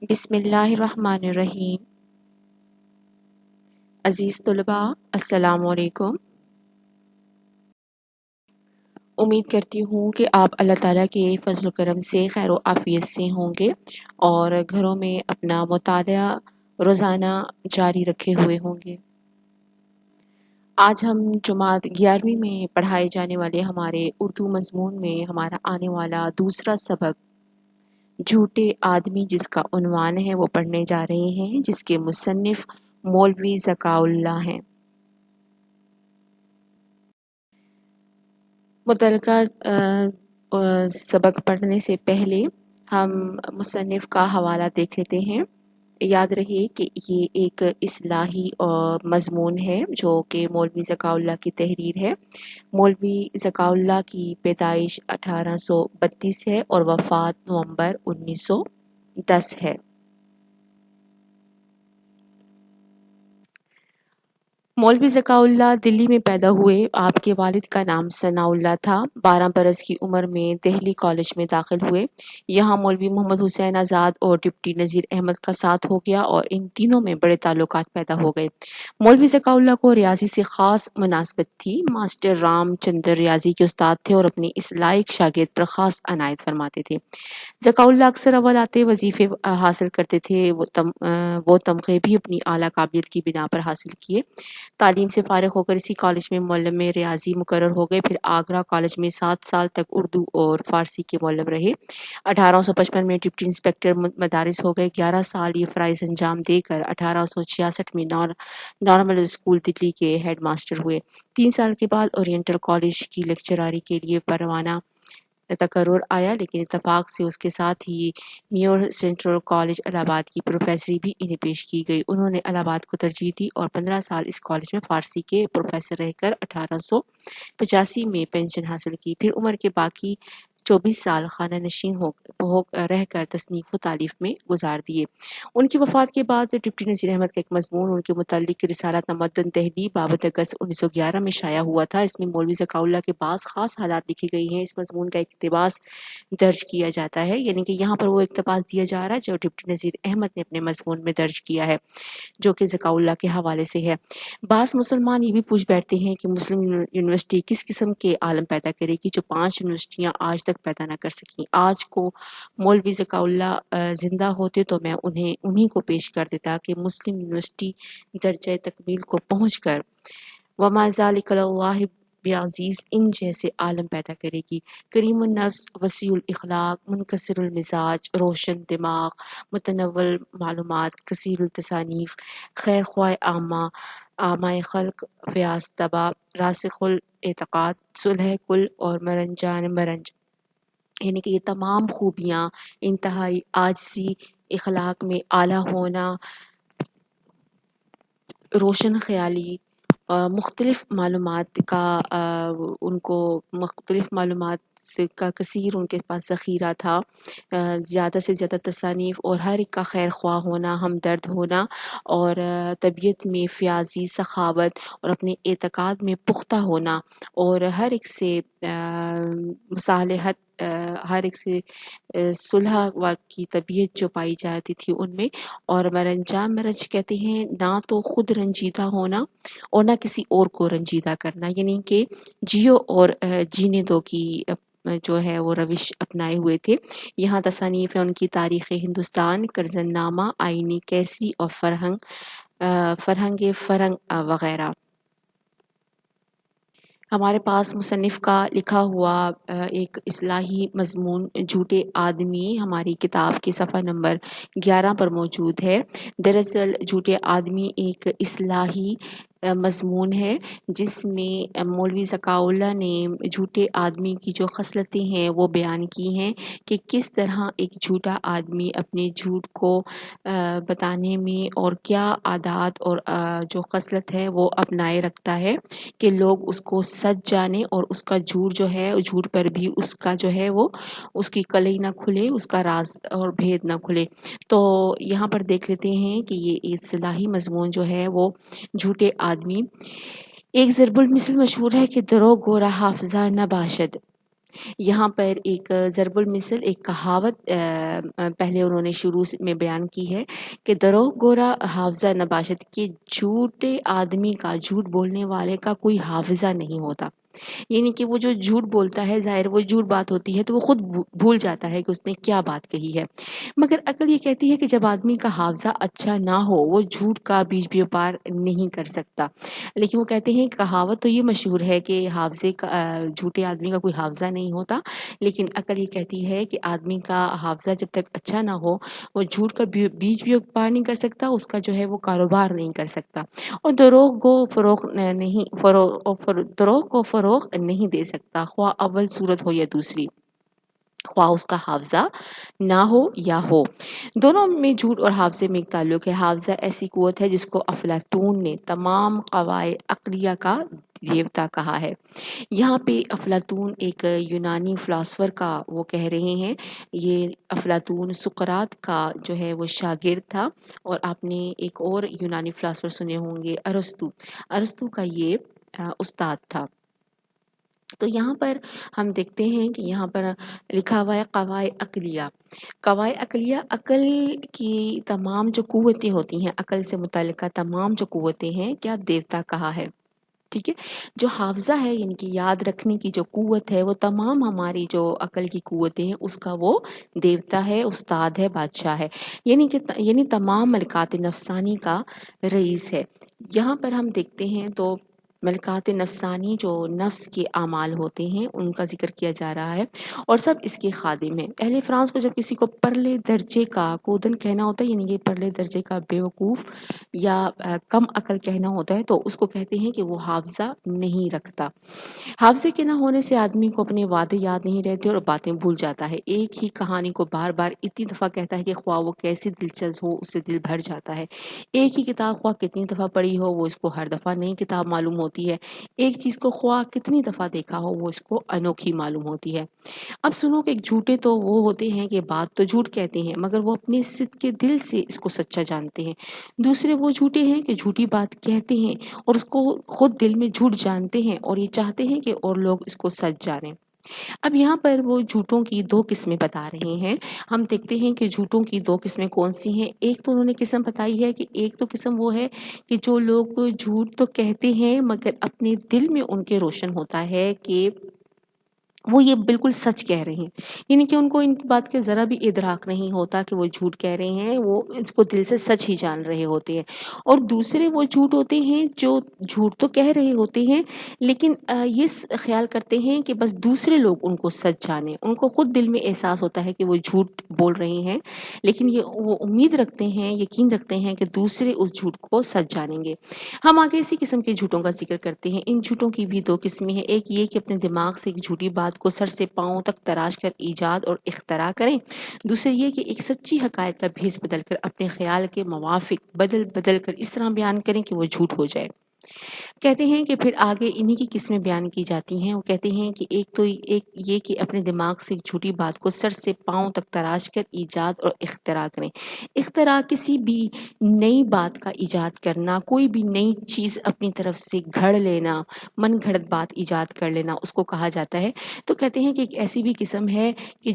بسم اللہ الرحمن الرحیم۔ عزیز طلباء، السلام علیکم۔ امید کرتی ہوں کہ آپ اللہ تعالیٰ کے فضل و کرم سے خیر و عافیت سے ہوں گے اور گھروں میں اپنا مطالعہ روزانہ جاری رکھے ہوئے ہوں گے۔ آج ہم جماعت 11ویں میں پڑھائے جانے والے ہمارے اردو مضمون میں ہمارا آنے والا دوسرا سبق جھوٹے آدمی جس کا عنوان ہے وہ پڑھنے جا رہے ہیں، جس کے مصنف مولوی ذکاء اللہ ہیں۔ متعلقہ سبق پڑھنے سے پہلے ہم مصنف کا حوالہ دیکھ لیتے ہیں۔ یاد رہے کہ یہ ایک اصلاحی مضمون ہے جو کہ مولوی ذکاء اللہ کی تحریر ہے۔ مولوی ذکاء اللہ کی پیدائش 1832 ہے اور وفات نومبر 1910 ہے۔ مولوی ذکاء اللہ دلی میں پیدا ہوئے۔ آپ کے والد کا نام ثناء اللہ تھا۔ 12 برس کی عمر میں دہلی کالج میں داخل ہوئے۔ یہاں مولوی محمد حسین آزاد اور ڈپٹی نذیر احمد کا ساتھ ہو گیا اور ان تینوں میں بڑے تعلقات پیدا ہو گئے۔ مولوی ذکاء اللہ کو ریاضی سے خاص مناسبت تھی۔ ماسٹر رام چندر ریاضی کے استاد تھے اور اپنے اس لائق شاگرد پر خاص عنایت فرماتے تھے۔ ذکاء اللہ اکثر اول آتے، وظیفے حاصل کرتے تھے۔ وہ تمغے بھی اپنی اعلیٰ قابلیت کی بنا پر حاصل کیے۔ تعلیم سے فارغ ہو کر اسی کالج میں معلم ریاضی مقرر ہو گئے۔ پھر آگرہ کالج میں 7 سال تک اردو اور فارسی کے معلم رہے۔ 1855 میں ڈپٹی انسپکٹر مدارس ہو گئے۔ 11 سال یہ فرائض انجام دے کر 1866 میں نارمل اسکول دلی کے ہیڈ ماسٹر ہوئے۔ 3 سال کے بعد اورینٹل کالج کی لیکچراری کے لیے پروانہ تقرر آیا، لیکن اتفاق سے اس کے ساتھ ہی نیو سینٹرل کالج الہ آباد کی پروفیسری بھی انہیں پیش کی گئی۔ انہوں نے الہ آباد کو ترجیح دی اور 15 سال اس کالج میں فارسی کے پروفیسر رہ کر 1885 میں پینشن حاصل کی۔ پھر عمر کے باقی 24 سال خانہ نشین رہ کر تصنیف و تالیف میں گزار دیے۔ ان کی وفات کے بعد ڈپٹی نذیر احمد کا ایک مضمون ان کے متعلق رسالہ تمدن دہلی 22 اگست 1911 میں شائع ہوا تھا۔ اس میں مولوی ذکاء اللہ کے بعض خاص حالات لکھی گئی ہیں۔ اس مضمون کا اقتباس درج کیا جاتا ہے، یعنی کہ یہاں پر وہ اقتباس دیا جا رہا ہے جو ڈپٹی نذیر احمد نے اپنے مضمون میں درج کیا ہے، جو کہ ذکاء اللہ کے حوالے سے ہے۔ بعض مسلمان یہ بھی پوچھ بیٹھتے ہیں کہ مسلم یونیورسٹی کس قسم کے عالم پیدا کرے گی جو 5 یونیورسٹیاں آج تک پیدا نہ کر سکیں۔ آج کو مولوی ذکاء اللہ زندہ ہوتے تو میں انہیں کو پیش کر دیتا کہ مسلم یونیورسٹی درجہ تکمیل کو پہنچ کر وما ذالک علی اللہ بعزیز ان جیسے عالم پیدا کرے گی۔ کریم النفس، وسیع الاخلاق، منکسر المزاج، روشن دماغ، متنوع معلومات، کثیر التصانیف، خیر خواہ عامہ خلق، فیاض طبع، راسخ الاعتقاد، صلح کل اور مرنجان مرنج، یعنی کہ یہ تمام خوبیاں، انتہائی عاجزی، اخلاق میں اعلیٰ ہونا، روشن خیالی، مختلف معلومات کا کثیر ان کے پاس ذخیرہ تھا، زیادہ سے زیادہ تصانیف اور ہر ایک کا خیر خواہ ہونا، ہمدرد ہونا اور طبیعت میں فیاضی، سخاوت اور اپنے اعتقاد میں پختہ ہونا اور ہر ایک سے مصالحت، ہر ایک سے صلح کی طبیعت جو پائی جاتی تھی ان میں۔ اور مرنجان مرنج کہتے ہیں نہ تو خود رنجیدہ ہونا اور نہ کسی اور کو رنجیدہ کرنا، یعنی کہ جیو اور جینے دو کی جو ہے وہ روش اپنائے ہوئے تھے۔ یہاں تصانیف ہے ان کی تاریخ ہندوستان، کرزن نامہ، آئینی کیسری اور فرہنگ وغیرہ۔ ہمارے پاس مصنف کا لکھا ہوا ایک اصلاحی مضمون جھوٹے آدمی ہماری کتاب کے صفحہ نمبر 11 پر موجود ہے۔ دراصل جھوٹے آدمی ایک اصلاحی مضمون ہے جس میں مولوی ذکاء اللہ نے جھوٹے آدمی کی جو خصلتیں ہیں وہ بیان کی ہیں کہ کس طرح ایک جھوٹا آدمی اپنے جھوٹ کو بتانے میں اور کیا عادات اور جو خصلت ہے وہ اپنائے رکھتا ہے کہ لوگ اس کو سچ جانے اور اس کا جھوٹ جو ہے جھوٹ پر بھی اس کا جو ہے وہ اس کی کلئی نہ کھلے، اس کا راز اور بھید نہ کھلے۔ تو یہاں پر دیکھ لیتے ہیں کہ یہ اصطلاحی مضمون جو ہے وہ جھوٹے آدمی۔ ایک ضرب المثل مشہور ہے کہ درو گورا حافظہ نہ باشد، یہاں پر ایک ضرب المثل ایک کہاوت پہلے انہوں نے شروع میں بیان کی ہے کہ دروغ گورا حافظہ نباشت کے جھوٹے آدمی کا جھوٹ بولنے والے کا کوئی حافظہ نہیں ہوتا. یعنی کہ وہ جو جھوٹ بولتا ہے ظاہر وہ جھوٹ بات ہوتی ہے تو وہ خود بھول جاتا ہے کہ اس نے کیا بات کہی ہے. مگر عقل یہ کہتی ہے کہ جب آدمی کا حافظہ اچھا نہ ہو وہ جھوٹ کا بیچ بیوپار نہیں کر سکتا. لیکن وہ کہتے ہیں کہاوت تو یہ مشہور ہے کہ حافظے کا جھوٹے آدمی کا کوئی حافظہ نہیں ہوتا، لیکن عقل یہ کہتی ہے کہ آدمی کا حافظہ جب تک اچھا نہ ہو وہ جھوٹ کا بیچ بیوپار نہیں کر سکتا، اس کا جو ہے وہ کاروبار نہیں کر سکتا، اور دروغ کو فروغ نہیں دے سکتا، خواہ اول صورت ہو یا دوسری، خواہ اس کا حافظہ نہ ہو یا ہو. دونوں میں جھوٹ اور حافظے میں ایک تعلق ہے. حافظہ ایسی قوت ہے جس کو افلاطون نے تمام قواعد عقلیہ کا دیوتا کہا ہے. یہاں پہ افلاطون ایک یونانی فلاسفر کا وہ کہہ رہے ہیں. یہ افلاطون سقراط کا جو ہے وہ شاگرد تھا، اور آپ نے ایک اور یونانی فلاسفر سنے ہوں گے ارسطو کا یہ استاد تھا. تو یہاں پر ہم دیکھتے ہیں کہ یہاں پر لکھا ہوا ہے قواعد عقلیہ عقل کی تمام جو قوتیں ہوتی ہیں، عقل سے متعلقہ تمام جو قوتیں ہیں کیا دیوتا کہا ہے. ٹھیک ہے. جو حافظہ ہے یعنی کہ یاد رکھنے کی جو قوت ہے وہ تمام ہماری جو عقل کی قوتیں ہیں اس کا وہ دیوتا ہے، استاد ہے، بادشاہ ہے، یعنی تمام ملکات نفسانی کا رئیس ہے. یہاں پر ہم دیکھتے ہیں تو ملکات نفسانی جو نفس کے اعمال ہوتے ہیں ان کا ذکر کیا جا رہا ہے، اور سب اس کے خادم ہیں. اہل فرانس کو جب کسی کو پرلے درجے کا کودن کہنا ہوتا ہے، یعنی کہ پرلے درجے کا بیوقوف یا کم عقل کہنا ہوتا ہے، تو اس کو کہتے ہیں کہ وہ حافظہ نہیں رکھتا. حافظے کے نہ ہونے سے آدمی کو اپنے وعدے یاد نہیں رہتے اور باتیں بھول جاتا ہے. ایک ہی کہانی کو بار بار اتنی دفعہ کہتا ہے کہ خواہ وہ کیسی دلچسپ ہو اس سے دل بھر جاتا ہے. ایک ہی کتاب خواہ کتنی دفعہ پڑھی ہو وہ اس کو ہر دفعہ نئی کتاب معلوم ہوتی ہے. ایک چیز کو خواہ کتنی دفعہ دیکھا ہو وہ اس کو انوکھی معلوم ہوتی ہے. اب سنو کہ جھوٹے تو وہ ہوتے ہیں کہ بات تو جھوٹ کہتے ہیں مگر وہ اپنے صدق کے دل سے اس کو سچا جانتے ہیں. دوسرے وہ جھوٹے ہیں کہ جھوٹی بات کہتے ہیں اور اس کو خود دل میں جھوٹ جانتے ہیں اور یہ چاہتے ہیں کہ اور لوگ اس کو سچ جانیں. اب یہاں پر وہ جھوٹوں کی دو قسمیں بتا رہے ہیں. ہم دیکھتے ہیں کہ جھوٹوں کی دو قسمیں کون سی ہیں. ایک تو انہوں نے قسم بتائی ہے کہ ایک تو قسم وہ ہے کہ جو لوگ جھوٹ تو کہتے ہیں مگر اپنے دل میں ان کے روشن ہوتا ہے کہ وہ یہ بالکل سچ کہہ رہے ہیں، یعنی کہ ان کو ان بات کے ذرا بھی ادراک نہیں ہوتا کہ وہ جھوٹ کہہ رہے ہیں، وہ اس کو دل سے سچ ہی جان رہے ہوتے ہیں. اور دوسرے وہ جھوٹ ہوتے ہیں جو جھوٹ تو کہہ رہے ہوتے ہیں لیکن یہ خیال کرتے ہیں کہ بس دوسرے لوگ ان کو سچ جانیں. ان کو خود دل میں احساس ہوتا ہے کہ وہ جھوٹ بول رہے ہیں لیکن وہ امید رکھتے ہیں، یقین رکھتے ہیں کہ دوسرے اس جھوٹ کو سچ جانیں گے. ہم آگے اسی قسم کے جھوٹوں کا ذکر کرتے ہیں. ان جھوٹوں کی بھی دو قسمیں ہیں. ایک یہ کہ اپنے دماغ سے ایک جھوٹی بات کو سر سے پاؤں تک تراش کر ایجاد اور اختراع کریں. دوسرے یہ کہ ایک سچی حقائق کا بھیس بدل کر اپنے خیال کے موافق بدل کر اس طرح بیان کریں کہ وہ جھوٹ ہو جائے. کہتے ہیں کہ پھر آگے انہی کی قسمیں بیان کی جاتی ہیں. وہ کہتے ہیں کہ ایک یہ کہ اپنے دماغ سے ایک جھوٹی بات کو سر سے پاؤں تک تراش کر ایجاد اور اختراع کریں. اختراع کسی بھی نئی بات کا ایجاد کرنا، کوئی بھی نئی چیز اپنی طرف سے گھڑ لینا، من گھڑت بات ایجاد کر لینا اس کو کہا جاتا ہے. تو کہتے ہیں کہ ایک ایسی بھی قسم ہے کہ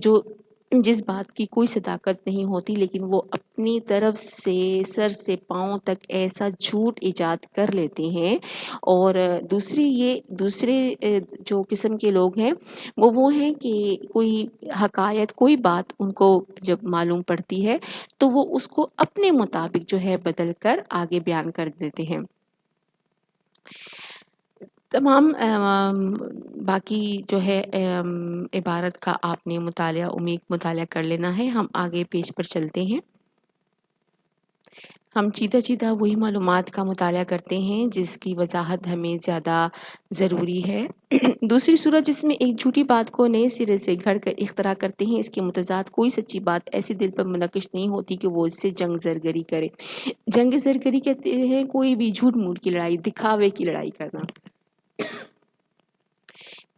جس بات کی کوئی صداقت نہیں ہوتی لیکن وہ اپنی طرف سے سر سے پاؤں تک ایسا جھوٹ ایجاد کر لیتے ہیں. اور دوسرے جو قسم کے لوگ ہیں وہ ہیں کہ کوئی حقائق کوئی بات ان کو جب معلوم پڑتی ہے تو وہ اس کو اپنے مطابق جو ہے بدل کر آگے بیان کر دیتے ہیں. تمام باقی جو ہے عبارت کا آپ نے مطالعہ کر لینا ہے. ہم آگے پیج پر چلتے ہیں. ہم چیدہ وہی معلومات کا مطالعہ کرتے ہیں جس کی وضاحت ہمیں زیادہ ضروری ہے. دوسری صورت جس میں ایک جھوٹی بات کو نئے سرے سے گھڑ کر اختراع کرتے ہیں، اس کے متضاد کوئی سچی بات ایسی دل پر منعکش نہیں ہوتی کہ وہ اس سے جنگ زرگری کرے. جنگ زرگری کہتے ہیں کوئی بھی جھوٹ موٹ کی لڑائی، دکھاوے کی لڑائی کرنا.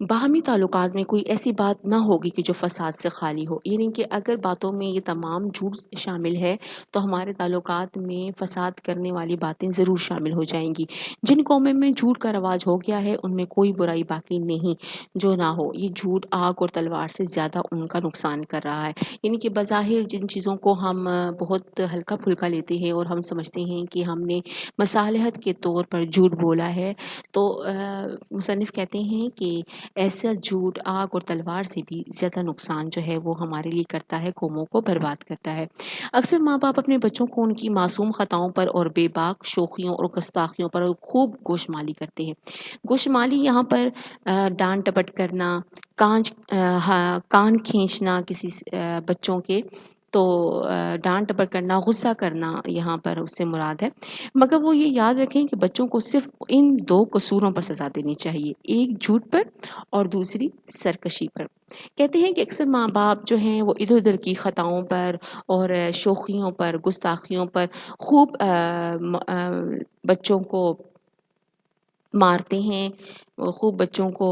باہمی تعلقات میں کوئی ایسی بات نہ ہوگی کہ جو فساد سے خالی ہو، یعنی کہ اگر باتوں میں یہ تمام جھوٹ شامل ہے تو ہمارے تعلقات میں فساد کرنے والی باتیں ضرور شامل ہو جائیں گی۔ جن قوموں میں جھوٹ کا رواج ہو گیا ہے ان میں کوئی برائی باقی نہیں جو نہ ہو۔ یہ جھوٹ آگ اور تلوار سے زیادہ ان کا نقصان کر رہا ہے، یعنی کہ بظاہر جن چیزوں کو ہم بہت ہلکا پھلکا لیتے ہیں اور ہم سمجھتے ہیں کہ ہم نے مصالحت کے طور پر جھوٹ بولا ہے، تو مصنف کہتے ہیں کہ ایسا جھوٹ آگ اور تلوار سے بھی زیادہ نقصان جو ہے وہ ہمارے لیے کرتا ہے، قوموں کو برباد کرتا ہے۔ اکثر ماں باپ اپنے بچوں کو ان کی معصوم خطاؤں پر اور بے باک شوخیوں اور گستاخیوں پر خوب گوشمالی کرتے ہیں۔ گوشمالی یہاں پر ڈانٹ ڈپٹ کرنا، کان کھینچنا کسی بچوں کے، تو ڈانٹ ڈپٹ کرنا، غصہ کرنا یہاں پر اس سے مراد ہے۔ مگر وہ یہ یاد رکھیں کہ بچوں کو صرف ان دو قصوروں پر سزا دینی چاہیے، ایک جھوٹ پر اور دوسری سرکشی پر۔ کہتے ہیں کہ اکثر ماں باپ جو ہیں وہ ادھر ادھر کی خطاؤں پر اور شوخیوں پر، گستاخیوں پر خوب بچوں کو مارتے ہیں، خوب بچوں کو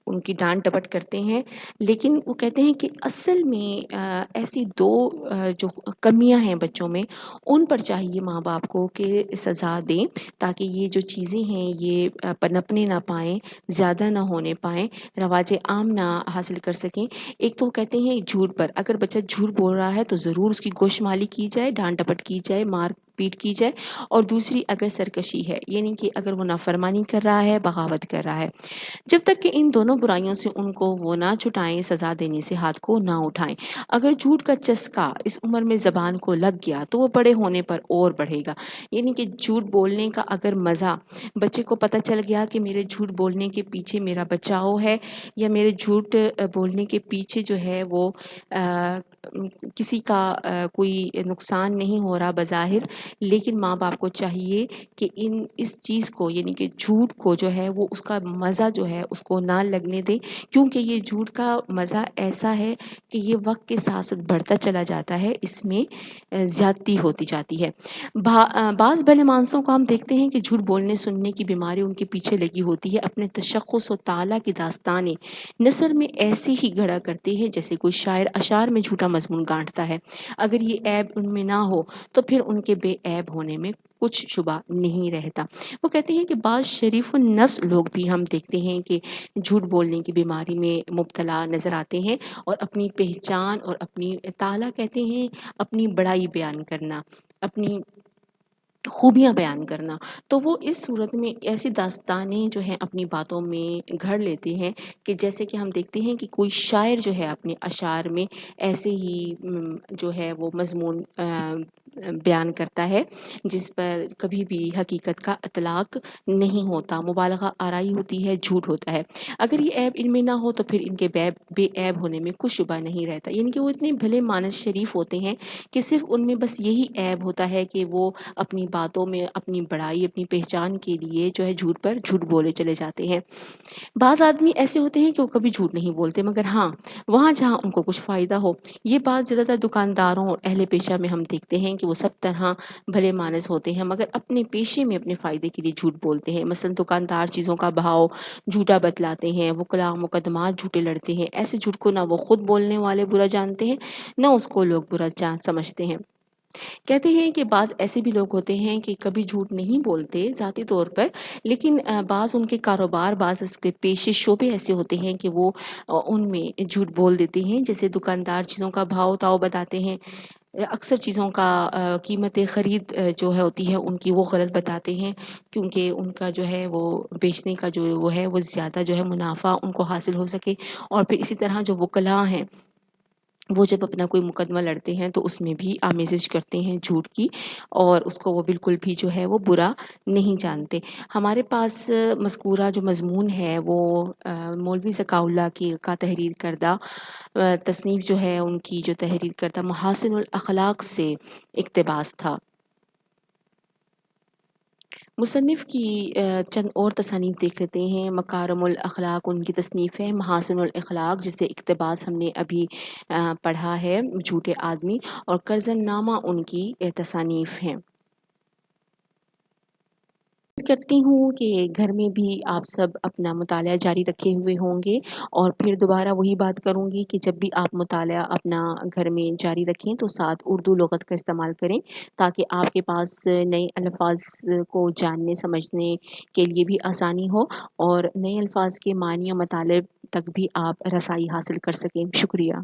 ان کی ڈانٹ ڈپٹ کرتے ہیں، لیکن وہ کہتے ہیں کہ اصل میں ایسی دو جو کمیاں ہیں بچوں میں، ان پر چاہیے ماں باپ کو کہ سزا دیں تاکہ یہ جو چیزیں ہیں یہ پنپنے نہ پائیں، زیادہ نہ ہونے پائیں، رواج عام نہ حاصل کر سکیں۔ ایک تو کہتے ہیں جھوٹ پر، اگر بچہ جھوٹ بول رہا ہے تو ضرور اس کی گوشمالی کی جائے، ڈانٹ ڈپٹ کی جائے، مار پیٹ کی جائے، اور دوسری اگر سرکشی ہے، یعنی کہ اگر وہ نافرمانی کر رہا ہے، بغاوت کر رہا ہے، جب تک کہ ان دونوں برائیوں سے ان کو وہ نہ چھٹائیں، سزا دینے سے ہاتھ کو نہ اٹھائیں۔ اگر جھوٹ کا چسکا اس عمر میں زبان کو لگ گیا تو وہ بڑے ہونے پر اور بڑھے گا، یعنی کہ جھوٹ بولنے کا اگر مزہ بچے کو پتہ چل گیا کہ میرے جھوٹ بولنے کے پیچھے میرا بچاؤ ہے، یا میرے جھوٹ بولنے کے پیچھے جو ہے وہ کسی کا کوئی نقصان نہیں ہو رہا بظاہر، لیکن ماں باپ کو چاہیے کہ اس چیز کو، یعنی کہ جھوٹ کو جو ہے وہ اس کا مزہ جو ہے اس کو نہ لگنے دے، کیونکہ یہ جھوٹ کا مزہ ایسا ہے کہ یہ وقت کے ساتھ ساتھ بڑھتا چلا جاتا ہے، اس میں زیادتی ہوتی جاتی ہے۔ بعض بھلے مانسوں کو ہم دیکھتے ہیں کہ جھوٹ بولنے سننے کی بیماری ان کے پیچھے لگی ہوتی ہے، اپنے تشخص و تعالیٰ کی داستانیں نثر میں ایسی ہی گھڑا کرتے ہیں جیسے کوئی شاعر اشعار میں جھوٹا مضمون گانٹتا ہے۔ اگر یہ عیب ان میں نہ ہو تو پھر ان کے بے عیب ہونے میں کچھ شبہ نہیں رہتا۔ وہ کہتے ہیں کہ بعض شریف النفس لوگ بھی ہم دیکھتے ہیں کہ جھوٹ بولنے کی بیماری میں مبتلا نظر آتے ہیں، اور اپنی پہچان اور اپنی تعالیٰ کہتے ہیں اپنی بڑائی بیان کرنا، اپنی خوبیاں بیان کرنا، تو وہ اس صورت میں ایسی داستانیں جو ہیں اپنی باتوں میں گھڑ لیتے ہیں کہ جیسے کہ ہم دیکھتے ہیں کہ کوئی شاعر جو ہے اپنے اشعار میں ایسے ہی جو ہے وہ مضمون بیان کرتا ہے جس پر کبھی بھی حقیقت کا اطلاق نہیں ہوتا، مبالغہ آرائی ہوتی ہے، جھوٹ ہوتا ہے۔ اگر یہ عیب ان میں نہ ہو تو پھر ان کے بے عیب ہونے میں کچھ شبہ نہیں رہتا، یعنی کہ وہ اتنے بھلے مانس شریف ہوتے ہیں کہ صرف ان میں بس یہی عیب ہوتا ہے کہ وہ اپنی باتوں میں اپنی بڑائی، اپنی پہچان کے لیے جو ہے جھوٹ پر جھوٹ بولے چلے جاتے ہیں۔ بعض آدمی ایسے ہوتے ہیں کہ وہ کبھی جھوٹ نہیں بولتے، مگر ہاں وہاں جہاں ان کو کچھ فائدہ ہو۔ یہ بات زیادہ تر دکانداروں اور اہل پیشہ میں ہم دیکھتے ہیں کہ وہ سب طرح بھلے مانس ہوتے ہیں مگر اپنے پیشے میں اپنے فائدے کے لیے جھوٹ بولتے ہیں۔ مثلا دکاندار چیزوں کا بھاؤ جھوٹا بتلاتے ہیں، وکلاء مقدمات جھوٹے لڑتے ہیں۔ ایسے جھوٹ کو نہ وہ خود بولنے والے برا جانتے ہیں، نہ اس کو لوگ برا سمجھتے ہیں۔ کہتے ہیں کہ بعض ایسے بھی لوگ ہوتے ہیں کہ کبھی جھوٹ نہیں بولتے ذاتی طور پر، لیکن بعض ان کے کاروبار، بعض اس کے پیشے شعبے ایسے ہوتے ہیں کہ وہ ان میں جھوٹ بول دیتے ہیں، جیسے دکاندار چیزوں کا بھاؤ تاؤ بتاتے ہیں، اکثر چیزوں کا قیمت خرید جو ہے ہوتی ہے ان کی وہ غلط بتاتے ہیں، کیونکہ ان کا جو ہے وہ بیچنے کا جو وہ ہے وہ زیادہ جو ہے منافع ان کو حاصل ہو سکے۔ اور پھر اسی طرح جو وکلاء ہیں وہ جب اپنا کوئی مقدمہ لڑتے ہیں تو اس میں بھی آمیزش کرتے ہیں جھوٹ کی، اور اس کو وہ بالکل بھی جو ہے وہ برا نہیں جانتے۔ ہمارے پاس مذکورہ جو مضمون ہے وہ مولوی ذکاء اللہ کی کا تحریر کردہ تصنیف جو ہے، ان کی جو تحریر کردہ محاسن الاخلاق سے اقتباس تھا۔ مصنف کی چند اور تصانیف دیکھ لیتے ہیں۔ مکارم الاخلاق ان کی تصنیف ہے، محاسن الاخلاق جسے اقتباس ہم نے ابھی پڑھا ہے، جھوٹے آدمی، اور کرزن نامہ ان کی تصانیف ہیں۔ کرتی ہوں کہ گھر میں بھی آپ سب اپنا مطالعہ جاری رکھے ہوئے ہوں گے، اور پھر دوبارہ وہی بات کروں گی کہ جب بھی آپ مطالعہ اپنا گھر میں جاری رکھیں تو ساتھ اردو لغت کا استعمال کریں، تاکہ آپ کے پاس نئے الفاظ کو جاننے سمجھنے کے لیے بھی آسانی ہو، اور نئے الفاظ کے معنی و مطالب تک بھی آپ رسائی حاصل کر سکیں۔ شکریہ۔